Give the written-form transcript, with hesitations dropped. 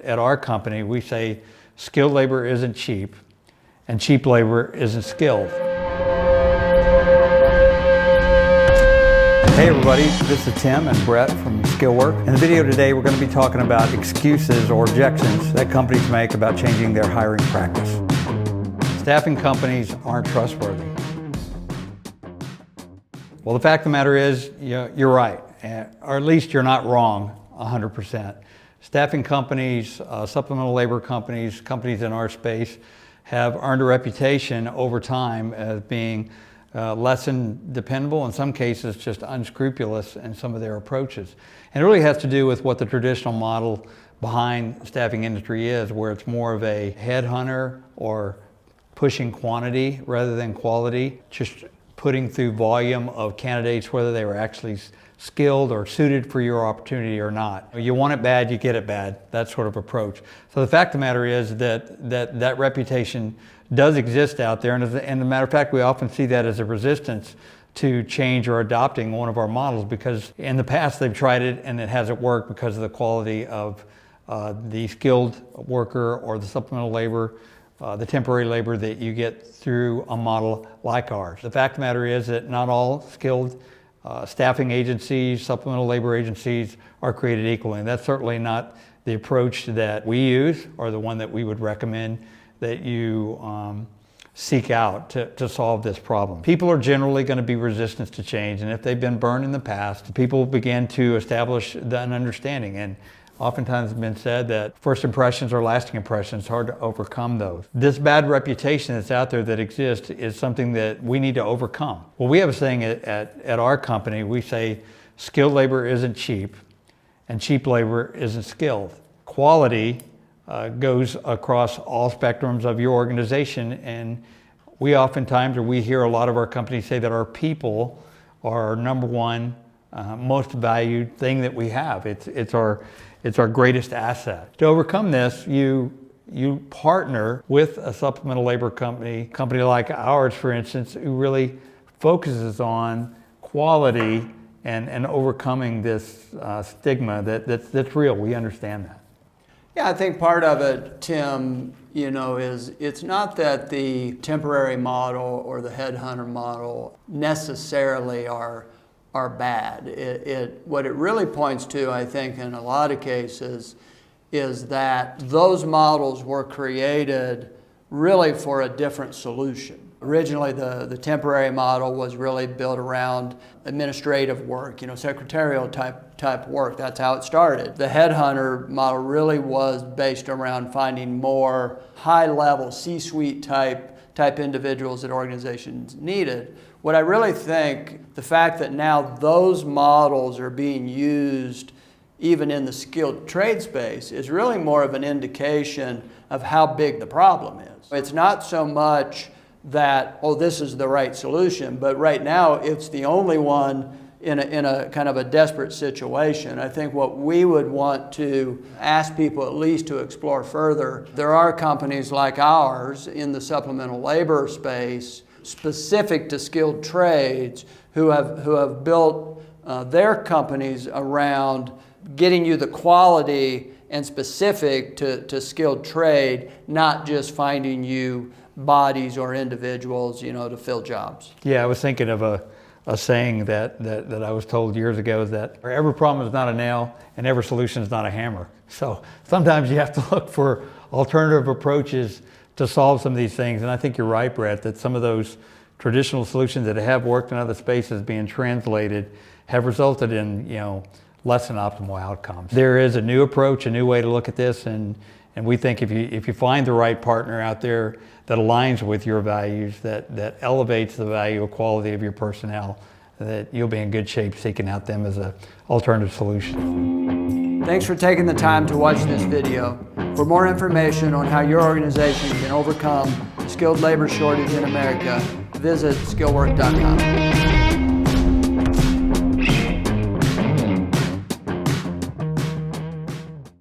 at our company, we say skilled labor isn't cheap and cheap labor isn't skilled. Hey everybody, this is Tim and Brett from Skillwork. In the video today, we're going to be talking about excuses or objections that companies make about changing their hiring practice. Staffing companies aren't trustworthy. Well, the fact of the matter is, you're right, or at least you're not wrong 100%. Staffing companies, supplemental labor companies, companies in our space have earned a reputation over time as being less than dependable, in some cases just unscrupulous in some of their approaches. And it really has to do with what the traditional model behind the staffing industry is, where it's more of a headhunter or pushing quantity rather than quality, just putting through volume of candidates, whether they were actually skilled or suited for your opportunity or not. You want it bad, you get it bad, that sort of approach. So the fact of the matter is that reputation does exist out there, and as a matter of fact, we often see that as a resistance to change or adopting one of our models, because in the past they've tried it and it hasn't worked because of the quality of the skilled worker or the supplemental labor, the temporary labor that you get through a model like ours. The fact of the matter is that not all skilled staffing agencies, supplemental labor agencies are created equally, and that's certainly not the approach that we use or the one that we would recommend that you seek out to solve this problem. People are generally going to be resistant to change, and if they've been burned in the past, people begin to establish an understanding. And oftentimes it's been said that first impressions are lasting impressions. It's hard to overcome those. This bad reputation that's out there that exists is something that we need to overcome. Well, we have a saying at our company, we say skilled labor isn't cheap and cheap labor isn't skilled. Quality goes across all spectrums of your organization, and we oftentimes, or we hear a lot of our companies say that our people are our number one most valued thing that we have. It's our greatest asset. To overcome this, you partner with a supplemental labor company like ours, for instance, who really focuses on quality and overcoming this stigma that's real. We understand that. Yeah, I think part of it, Tim, is it's not that the temporary model or the headhunter model necessarily are bad. What it really points to, I think, in a lot of cases, is that those models were created really for a different solution. Originally, the temporary model was really built around administrative work, secretarial type work. That's how it started. The headhunter model really was based around finding more high-level C-suite type individuals that organizations needed. What I really think, the fact that now those models are being used even in the skilled trade space is really more of an indication of how big the problem is. It's not so much that, this is the right solution, but right now it's the only one in a kind of a desperate situation. I think what we would want to ask people at least to explore further, there are companies like ours in the supplemental labor space specific to skilled trades who have built their companies around getting you the quality and specific to skilled trade, not just finding you bodies or individuals, to fill jobs. Yeah, I was thinking of a saying that I was told years ago, that every problem is not a nail and every solution is not a hammer. So sometimes you have to look for alternative approaches to solve some of these things. And I think you're right, Brett, that some of those traditional solutions that have worked in other spaces being translated have resulted in, less than optimal outcomes. There is a new approach, a new way to look at this, and we think if you find the right partner out there that aligns with your values, that elevates the value of quality of your personnel, that you'll be in good shape seeking out them as an alternative solution. Thanks for taking the time to watch this video. For more information on how your organization can overcome the skilled labor shortage in America, visit skillwork.com.